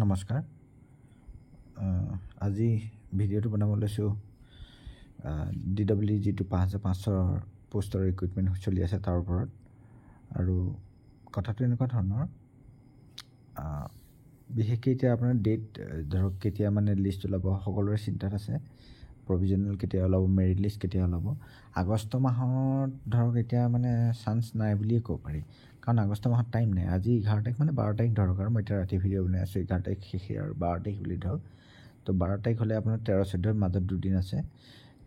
নমস্কাৰ। আজি ভিডিঅ'টো বনাব লৈছোঁ DWD যিটো 5500 পোষ্টৰ ৰিক্ৰুইটমেণ্ট চলি আছে তাৰ ওপৰত। আৰু কথাটো এনেকুৱা ধৰণৰ, বিশেষকৈ এতিয়া আপোনাৰ ডেট ধৰক কেতিয়া মানে লিষ্ট ওলাব সকলোৰে চিন্তাত আছে। প্ৰভিজনেল কেতিয়া ওলাব, মেৰিট লিষ্ট কেতিয়া ওলাব। আগষ্ট মাহত ধৰক এতিয়া মানে চান্স নাই বুলিয়ে ক'ব পাৰি, কাৰণ আগষ্ট মাহত টাইম নাই। আজি 11 তাৰিখ মানে 12 তাৰিখ ধৰক, আৰু মই এতিয়া ৰাতি ভিডিঅ' বনাই আছোঁ 11 তাৰিখ শেষে আৰু 12 তাৰিখ বুলি ধৰক। তো 12 তাৰিখ হ'লে আপোনাৰ 13-14 মাজত দুদিন আছে।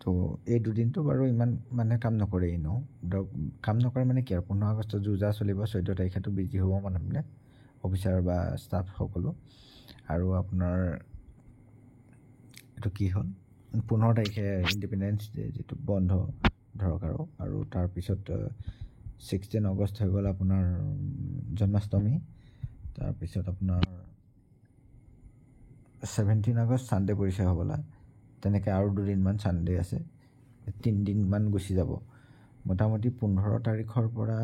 তো এই দুদিনটো বাৰু ইমান মানে কাম নকৰে এনেও ধৰক। কাম নকৰে মানে কি আৰু 15 আগষ্ট যুঁজা চলিব, 14 তাৰিখেতো বিজি হ'ব মানুহবিলাক, অফিচাৰ বা ষ্টাফ সকলো। আৰু আপোনাৰ এইটো কি হ'ল 15 তাৰিখে ইণ্ডিপেণ্ডেন্স ডে যিটো বন্ধ ধৰক, আৰু তাৰপিছত 16 আগষ্ট হৈ গ'ল আপোনাৰ জন্মাষ্টমী। তাৰপিছত আপোনাৰ 17 আগষ্ট ছানডে পৰিছে হ'বলা, তেনেকৈ আৰু দুদিনমান ছানডে আছে, 3 দিনমান গুচি যাব। মোটামুটি 15 তাৰিখৰ পৰা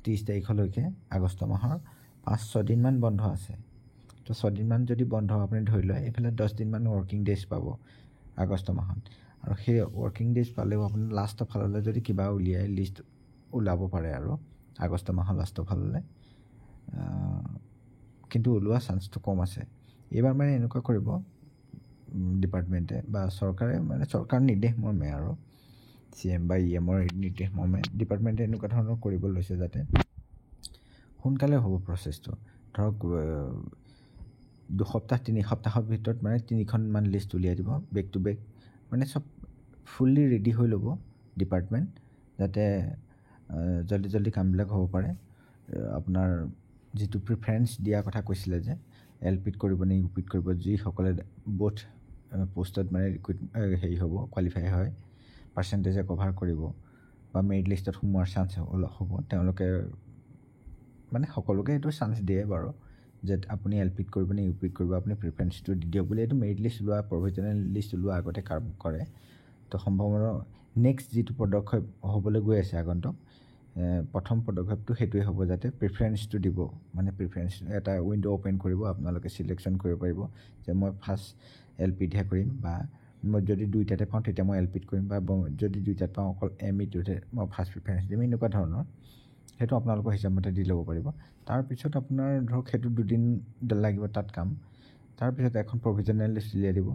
30 তাৰিখলৈকে আগষ্ট মাহৰ 5-6 দিনমান বন্ধ আছে। তো 6 দিনমান যদি বন্ধ আপুনি ধৰি লয়, এইফালে 10 দিনমান ৱৰ্কিং ডেজ পাব আগষ্ট মাহত। আৰু সেই ৱৰ্কিং ডেজ পালেও আপুনি লাষ্টৰ ফাললৈ যদি কিবা উলিয়াই লিষ্ট ওলাব পাৰে আৰু আগষ্ট মাহৰ লাষ্টৰ ফাললৈ, কিন্তু ওলোৱা চান্সটো কম আছে। এইবাৰ মানে এনেকুৱা কৰিব ডিপাৰ্টমেণ্টে বা চৰকাৰে, মানে চৰকাৰ নিৰ্দেশ মৰ্মে আৰু CM বা EMৰ নিৰ্দেশ মৰ্মে ডিপাৰ্টমেণ্টে এনেকুৱা ধৰণৰ কৰিব লৈছে যাতে সোনকালে হ'ব প্ৰচেছটো। ধৰক 2 সপ্তাহ 3 সপ্তাহৰ ভিতৰত মানে 3খনমান লিষ্ট উলিয়াই দিব বেক টু বেক, মানে চব ফুল্লি ৰেডি হৈ ল'ব ডিপাৰ্টমেণ্ট, যাতে জল্দি জল্দি কামবিলাক হ'ব পাৰে। আপোনাৰ যিটো প্ৰিফাৰেঞ্চ দিয়া কথা কৈছিলে যে LPত কৰিব নে UPত কৰিব, যিসকলে বোথ পোষ্টত মানে হেৰি হ'ব, কোৱালিফাই হয়, পাৰ্চেণ্টেজে কভাৰ কৰিব বা মেৰিট লিষ্টত সোমোৱাৰ চান্স হ'ব, তেওঁলোকে মানে সকলোকে এইটো চান্স দিয়ে বাৰু, যে আপুনি LPত কৰিব নে UPত কৰিব, আপুনি প্ৰিফাৰেঞ্চটো দি দিয়ক বুলি। এইটো মেৰিট লিষ্ট ওলোৱা, প্ৰভিজনেল লিষ্ট ওলোৱা আগতে কাম কৰে। তো সম্ভৱতঃ নেক্সট যিটো পদক্ষেপ হ'বলৈ গৈ আছে আগন্তুক, প্ৰথম পদক্ষেপটো সেইটোৱে হ'ব, যাতে প্ৰিফাৰেঞ্চটো দিব। মানে প্ৰিফাৰেঞ্চ এটা উইণ্ড' অ'পেন কৰিব, আপোনালোকে চিলেকশ্যন কৰিব পাৰিব যে মই ফাৰ্ষ্ট LPতহে কৰিম, বা মই যদি দুইটাতে পাওঁ তেতিয়া মই LPত কৰিম, বা যদি দুইটাত পাওঁ অকল MEটোতে মই ফাৰ্ষ্ট প্ৰিফাৰেঞ্চ দিম, এনেকুৱা ধৰণৰ। সেইটো আপোনালোকৰ হিচাপমতে দি ল'ব পাৰিব। তাৰপিছত আপোনাৰ ধৰক সেইটো 2 দিন লাগিব তাত কাম। তাৰপিছত এখন প্ৰভিজনেল লিষ্ট উলিয়াই দিব,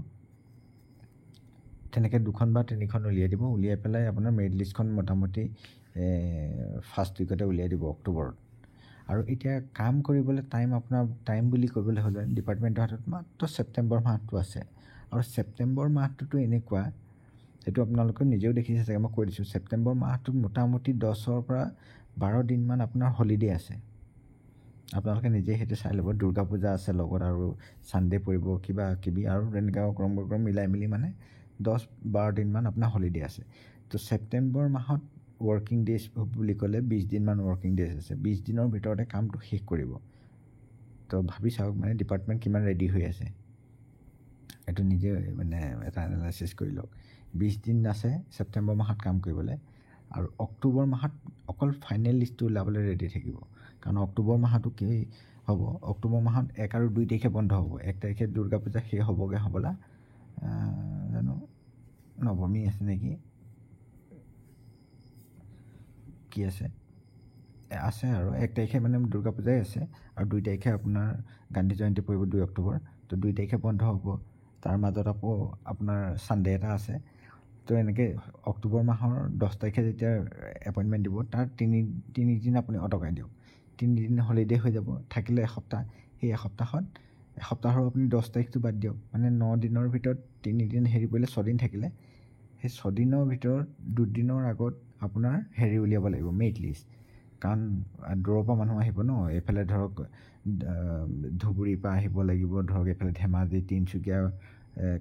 তেনেকৈ 2খন বা 3খন উলিয়াই দিব। উলিয়াই পেলাই আপোনাৰ মেৰিট লিষ্টখন মোটামুটি ফাৰ্ষ্ট উইকতে উলিয়াই দিব অক্টোবৰত। আৰু এতিয়া কাম কৰিবলৈ আপোনাৰ টাইম বুলি ক'বলৈ হ'লে ডিপাৰ্টমেণ্টৰ হাতত মাত্ৰ ছেপ্টেম্বৰ মাহটো আছে। আৰু ছেপ্টেম্বৰ মাহটোতো এনেকুৱা, সেইটো আপোনালোকে নিজেও দেখিছে চাগে, মই কৈ দিছোঁ, ছেপ্টেম্বৰ মাহটোত মোটামুটি 10ৰ পৰা 12 দিনমান আপোনাৰ হলিডে আছে। আপোনালোকে নিজে সেইটো চাই ল'ব। দুৰ্গা পূজা আছে লগত, আৰু ছানডে পৰিব, কিবা কিবি আৰু তেনেকৈ অক্ৰম মিলাই মিলি মানে 10-12 দিনমান আপোনাৰ হলিডে আছে। তো ছেপ্টেম্বৰ মাহত ৱৰ্কিং ডেজ বুলি ক'লে 20 দিনমান ৱৰ্কিং ডেজ আছে। 20 দিনৰ ভিতৰতে কামটো শেষ কৰিব। তো ভাবি চাওক মানে ডিপাৰ্টমেণ্ট কিমান ৰেডি হৈ আছে, এইটো নিজে মানে এটা এনালাইচিছ কৰি লওক। 20 দিন আছে ছেপ্টেম্বৰ মাহত কাম কৰিবলৈ, আৰু অক্টোবৰ মাহত অকল ফাইনেল লিষ্টটো ওলাবলৈ ৰেডি থাকিব। কাৰণ অক্টোবৰ মাহতো কি হ'ব, অক্টোবৰ মাহত 1 আৰু 2 তাৰিখে বন্ধ হ'ব। 1 তাৰিখে দুৰ্গা পূজা শেষ হ'বগৈ হ'বলা, জানো নৱমী আছে নেকি, কি আছে আৰু 1 তাৰিখে মানে দুৰ্গা পূজাই আছে, আৰু 2 তাৰিখে আপোনাৰ গান্ধী জয়ন্তী পৰিব 2 অক্টোবৰ। তো 2 তাৰিখে বন্ধ হ'ব, তাৰ মাজত আকৌ আপোনাৰ ছানডে এটা আছে। তো এনেকৈ অক্টোবৰ মাহৰ 10 তাৰিখে যেতিয়া এপইণ্টমেণ্ট দিব, তাৰ তিনিদিন আপুনি অটকাই দিয়ক। 3 দিন হলিডে হৈ যাব, থাকিলে এসপ্তাহ। সেই এসপ্তাহৰ আপুনি 10 তাৰিখটো বাদ দিয়ক, মানে 9 দিনৰ ভিতৰত 3 দিন হেৰি পৰিলে 6 দিন থাকিলে। সেই 6 দিনৰ ভিতৰত 2 দিনৰ আগত আপোনাৰ হেৰি উলিয়াব লাগিব, মেৰিট লিষ্ট। কাৰণ দূৰৰ পৰা মানুহ আহিব ন, এইফালে ধৰক ধুবুৰীৰ পৰা আহিব লাগিব, ধৰক এইফালে ধেমাজি, তিনিচুকীয়া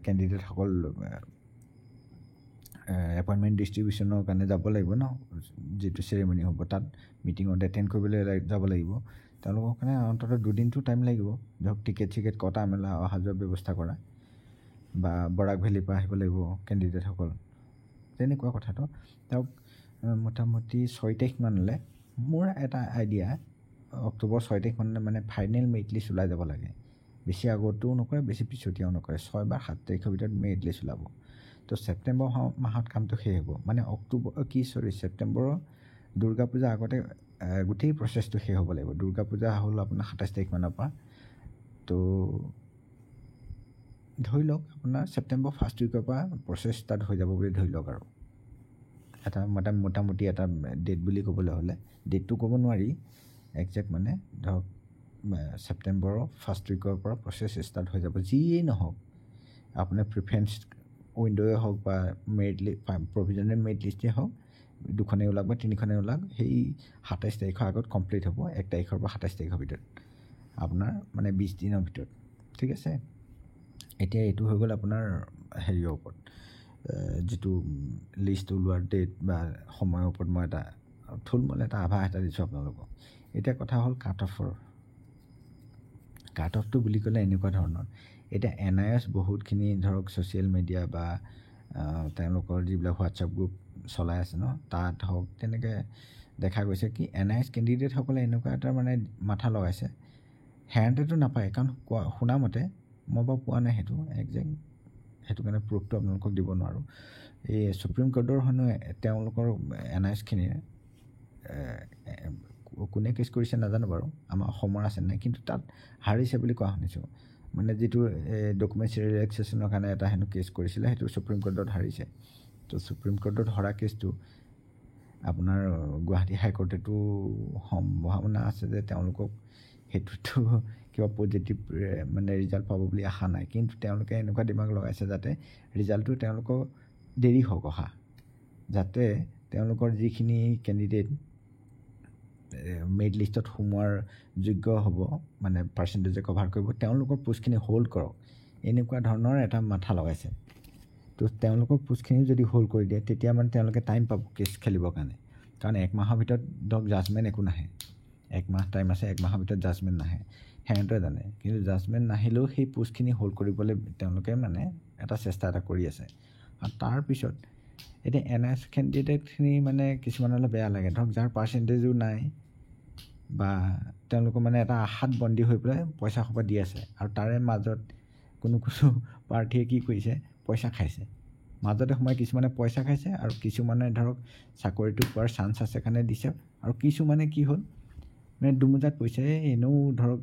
কেণ্ডিডেটসকল এপইণ্টমেণ্ট ডিষ্ট্ৰিবিউশ্যনৰ কাৰণে যাব লাগিব ন, যিটো চেৰিমনি হ'ব তাত মিটিঙত এটেণ্ড কৰিবলৈ যাব লাগিব। তেওঁলোকৰ কাৰণে অন্ততঃ 2 দিনটো টাইম লাগিব, ধৰক টিকেট কটা মেলা, অহা যোৱাৰ ব্যৱস্থা কৰা, বা বৰাক ভেলীৰ পৰা আহিব লাগিব কেণ্ডিডেটসকল, তেনেকুৱা কথাটো। তেওঁক মোটামুটি 6 তাৰিখ মানলৈ, মোৰ এটা আইডিয়া, অক্টোবৰ 6 তাৰিখ মানে ফাইনেল মেৰিট লিষ্ট ওলাই যাব লাগে। বেছি আগতেও নকৰে, বেছি পিছতীয়াও নকৰে। 6 বা 7 তাৰিখৰ ভিতৰত মেৰিট লিষ্ট ওলাব। তো ছেপ্টেম্বৰ মাহত কামটো শেষ হ'ব, মানে ছেপ্টেম্বৰৰ দুৰ্গা পূজা আগতে গোটেই প্ৰচেছটো শেষ হ'ব লাগিব। দুৰ্গা পূজা হ'ল আপোনাৰ 27 তাৰিখমানৰ পৰা। তো ধৰি লওক আপোনাৰ ছেপ্টেম্বৰ ফাৰ্ষ্ট উইকৰ পৰা প্ৰচেছ ষ্টাৰ্ট হৈ যাব বুলি ধৰি লওক। আৰু এটা মোটামুটি এটা ডেট বুলি ক'বলৈ হ'লে, ডেটটো ক'ব নোৱাৰি একজেক্ট, মানে ধৰক ছেপ্টেম্বৰৰ ফাৰ্ষ্ট উইকৰ পৰা প্ৰচেছ ষ্টাৰ্ট হৈ যাব। যিয়েই নহওক, আপোনাৰ প্ৰিফাৰেঞ্চ উইণ্ড'য়ে হওক বা প্ৰভিজনেল মেৰিট লিষ্টেই হওক, 2খনেই ওলাওক বা 3খনেই ওলাওক, সেই 27 তাৰিখৰ আগত কমপ্লিট হ'ব। 1 তাৰিখৰ পৰা 27 তাৰিখৰ ভিতৰত আপোনাৰ মানে 20 দিনৰ ভিতৰত, ঠিক আছে। এতিয়া এইটো হৈ গ'ল আপোনাৰ হেৰিৰ ওপৰত, যিটো লিষ্ট ওলোৱাৰ ডেট বা সময়ৰ ওপৰত মই এটা থুলমূল এটা আভাস এটা দিছোঁ আপোনালোকক। এতিয়া কথা হ'ল কাট অফটো বুলি ক'লে এনেকুৱা ধৰণৰ। এতিয়া NIOS বহুতখিনি ধৰক ছ'চিয়েল মিডিয়া বা তেওঁলোকৰ যিবিলাক হোৱাটছআপ গ্ৰুপ চলাই আছে ন, তাত হওক তেনেকৈ দেখা গৈছে কি NIOS কেণ্ডিডেটসকলে এনেকুৱা এটা মানে মাথা লগাইছে, সিহঁতেতো নাপায়। কাৰণ শুনামতে, মই বাৰু পোৱা নাই সেইটো একজেক্ট, সেইটো কাৰণে প্ৰুফটো আপোনালোকক দিব নোৱাৰোঁ। এই সুপ্ৰিম কোৰ্টৰ হেনো তেওঁলোকৰ NIOSখিনিয়ে কোনে কেছ কৰিছে নাজানো বাৰু, আমাৰ অসমৰ আছে নাই, কিন্তু তাত হাৰিছে বুলি কোৱা শুনিছোঁ। মানে যিটো ডকুমেণ্টছ ৰিলেক্সেশ্যনৰ কাৰণে এটা হেনো কেছ কৰিছিলে, সেইটো সুপ্ৰিম কোৰ্টত হাৰিছে। তো সুপ্ৰিম কোৰ্টত হৰা কেছটো আপোনাৰ গুৱাহাটী হাইকোৰ্টেতো সম্ভাৱনা আছে যে তেওঁলোকক সেইটোতো কিবা পজিটিভ মানে ৰিজাল্ট পাব বুলি আশা নাই। কিন্তু তেওঁলোকে এনেকুৱা দিমাগ লগাইছে যাতে ৰিজাল্টটো তেওঁলোকৰ দেৰি হওক অহা, যাতে তেওঁলোকৰ যিখিনি কেণ্ডিডেট মেৰিট লিষ্টত সোমোৱাৰ যোগ্য হ'ব, মানে পাৰ্চেণ্টেজে কভাৰ কৰিব, তেওঁলোকৰ পোষ্টখিনি হ'ল্ড কৰক, এনেকুৱা ধৰণৰ এটা মাথা লগাইছে। তো তেওঁলোকৰ পোষ্টখিনি যদি হ'ল্ড কৰি দিয়ে, তেতিয়া মানে তেওঁলোকে টাইম পাব কেছ খেলিবৰ কাৰণে। কাৰণ 1 মাহৰ ভিতৰত ধৰক জাজমেণ্ট একো নাহে, 1 মাহ টাইম আছে, 1 মাহৰ ভিতৰত জাজমেণ্ট নাহে, সিহঁতে জানে। কিন্তু জাজমেণ্ট নাহিলেও সেই পোষ্টখিনি হ'ল্ড কৰিবলৈ তেওঁলোকে মানে এটা চেষ্টা এটা কৰি আছে। আৰু তাৰপিছত এতিয়া NIOS কেণ্ডিডেটখিনি মানে কিছুমানলৈ বেয়া লাগে, ধৰক যাৰ পাৰ্চেণ্টেজো নাই বা তেওঁলোকৰ মানে এটা আশাত বন্দী হৈ পেলাই পইচা সোপা দি আছে। আৰু তাৰে মাজত কোনো প্ৰাৰ্থীয়ে কি কৰিছে, পইচা খাইছে। মাজতে সোমাই কিছুমানে পইচা খাইছে, আৰু কিছুমানে ধৰক চাকৰিটো পোৱাৰ চান্স আছে কাৰণে দিছে, আৰু কিছুমানে কি হ'ল মানে দুমোজাত পইচা এনেও ধৰক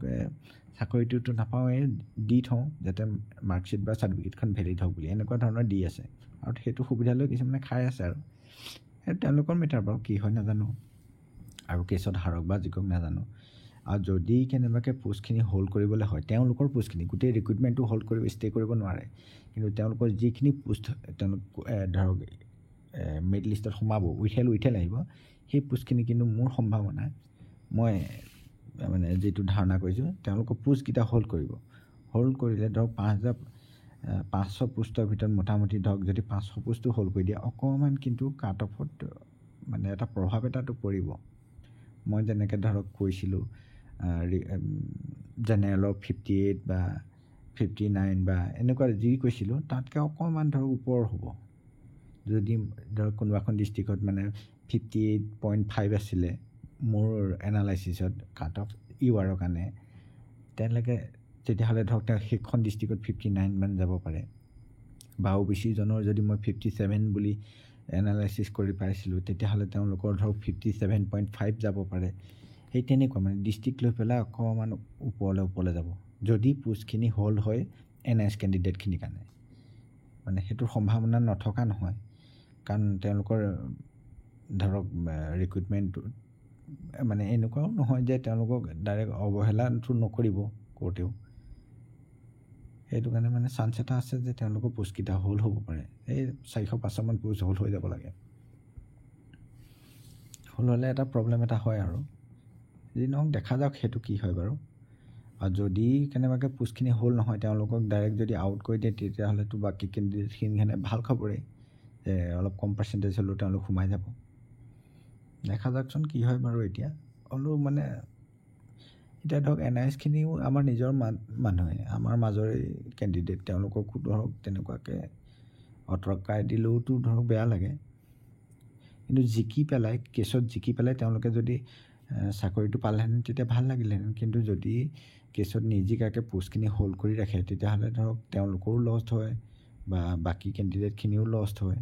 চাকৰিটোতো নাপাওঁৱেই, দি থওঁ যাতে মাৰ্কশ্বিট বা চাৰ্টিফিকেটখন ভেলিড হওক বুলি, এনেকুৱা ধৰণৰ দি আছে। আৰু সেইটো সুবিধা লৈ কিছুমানে খাই আছে। আৰু সেইটো তেওঁলোকৰ মেটাৰ বাৰু, কি হয় নাজানো, আৰু কেছত হাৰক বা জিকক নাজানো। আৰু যদি কেনেবাকৈ পোষ্টখিনি হ'ল্ড কৰিবলৈ হয়, তেওঁলোকৰ পোষ্টখিনি গোটেই ৰিক্ৰুইটমেণ্টটো হ'ল্ড কৰিব ষ্টে কৰিব নোৱাৰে, কিন্তু তেওঁলোকৰ যিখিনি পোষ্ট তেওঁলোক ধৰক মেৰিট লিষ্টত সোমাব, উইথ আহিব, সেই পোষ্টখিনি কিন্তু মোৰ সম্ভাৱনা, মই মানে যিটো ধাৰণা কৰিছোঁ, তেওঁলোকৰ পোষ্টকেইটা হ'ল্ড কৰিব। হ'ল্ড কৰিলে ধৰক 5,500 পোষ্টৰ ভিতৰত মোটামুটি ধৰক যদি 500 পোষ্টটো হ'ল্ড কৰি দিয়ে, অকণমান কিন্তু কাট অফত মানে এটা প্ৰভাৱ এটাতো পৰিব। মই যেনেকৈ ধৰক কৈছিলোঁ জেনেৰেলৰ 58 বা 59 বা এনেকুৱা যি কৈছিলোঁ, তাতকৈ অকণমান ধৰক ওপৰ হ'ব। যদি ধৰক কোনোবাখন ডিষ্ট্ৰিক্টত মানে 58.5 আছিলে মোৰ এনালাইচিছত কাট অফ ইউআৰৰ কাৰণে, তেতিয়াহ'লে ধৰক তেওঁ সেইখন ডিষ্ট্ৰিক্টত 59 মান যাব পাৰে। বা OBC জনৰ যদি মই 57 বুলি এনালাইচিছ কৰি পাইছিলোঁ, তেতিয়াহ'লে তেওঁলোকৰ ধৰক 57.5 যাব পাৰে। সেই তেনেকুৱা মানে ডিষ্ট্ৰিক্ট লৈ পেলাই অকণমান ওপৰলৈ যাব, যদি পোষ্টখিনি হ'ল্ড হয় NIOS কেণ্ডিডেটখিনিৰ কাৰণে। মানে সেইটোৰ সম্ভাৱনা নথকা নহয়, কাৰণ তেওঁলোকৰ ধৰক ৰিক্ৰুইটমেণ্টটো মানে এনেকুৱাও নহয় যে তেওঁলোকক ডাইৰেক্ট অৱহেলাটো নকৰিব কৰ্টেও। সেইটো কাৰণে মানে চান্স এটা আছে যে তেওঁলোকৰ পোষ্টকেইটা হ'ল্ড হ'ব পাৰে। এই 400-500 মান পোষ্ট হ'ল্ড হৈ যাব লাগে। হ'ল্ড হ'লে এটা প্ৰব্লেম এটা হয়। আৰু যি নহওক দেখা যাওক সেইটো কি হয় বাৰু। আৰু যদি কেনেবাকৈ পোষ্টখিনি হ'ল্ড নহয়, তেওঁলোকক ডাইৰেক্ট যদি আউট কৰি দিয়ে, তেতিয়াহ'লেতো বাকী কেণ্ডিডেটখিনি ভাল খবৰেই যে অলপ কম পাৰ্চেণ্টেজ হ'লেও তেওঁলোক সোমাই যাব। দেখা যাওকচোন কি হয় বাৰু। এতিয়া হ'লেও মানে এতিয়া ধৰক NIOSখিনিও আমাৰ নিজৰ মানুহে, আমাৰ মাজৰে কেণ্ডিডেট, তেওঁলোককো ধৰক তেনেকুৱাকৈ অতৰকাই দিলেওতো ধৰক বেয়া লাগে। কিন্তু কেছত জিকি পেলাই তেওঁলোকে যদি চাকৰিটো পালেহেঁতেন তেতিয়া ভাল লাগিলেহেঁতেন। কিন্তু যদি কেছত নিজিকাকৈ পোষ্টখিনি হোল্ড কৰি ৰাখে তেতিয়াহ'লে ধৰক তেওঁলোকৰো লষ্ট হয় বা বাকী কেণ্ডিডেটখিনিও লষ্ট হয়।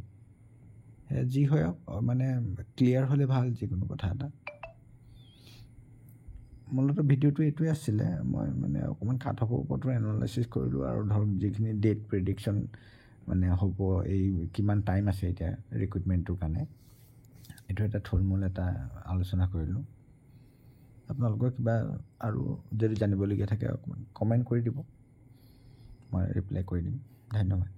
যি হয় মানে ক্লিয়াৰ হ'লে ভাল যিকোনো কথা এটা। মূলতঃ ভিডিঅ'টো এইটোৱে আছিলে, মই মানে অকণমান কাট অফৰ ওপৰতো এনালাইচিছ কৰিলোঁ আৰু ধৰক যিখিনি ডেট প্ৰেডিকশ্যন মানে হ'ব, এই কিমান টাইম আছে এতিয়া ৰিক্ৰুইটমেণ্টটোৰ কাৰণে, এইটো এটা থুলমূল এটা আলোচনা কৰিলোঁ। আপোনালোকৰ কিবা আৰু যদি জানিবলগীয়া থাকে অকণমান কমেণ্ট কৰি দিব, মই ৰিপ্লাই কৰি দিম। ধন্যবাদ।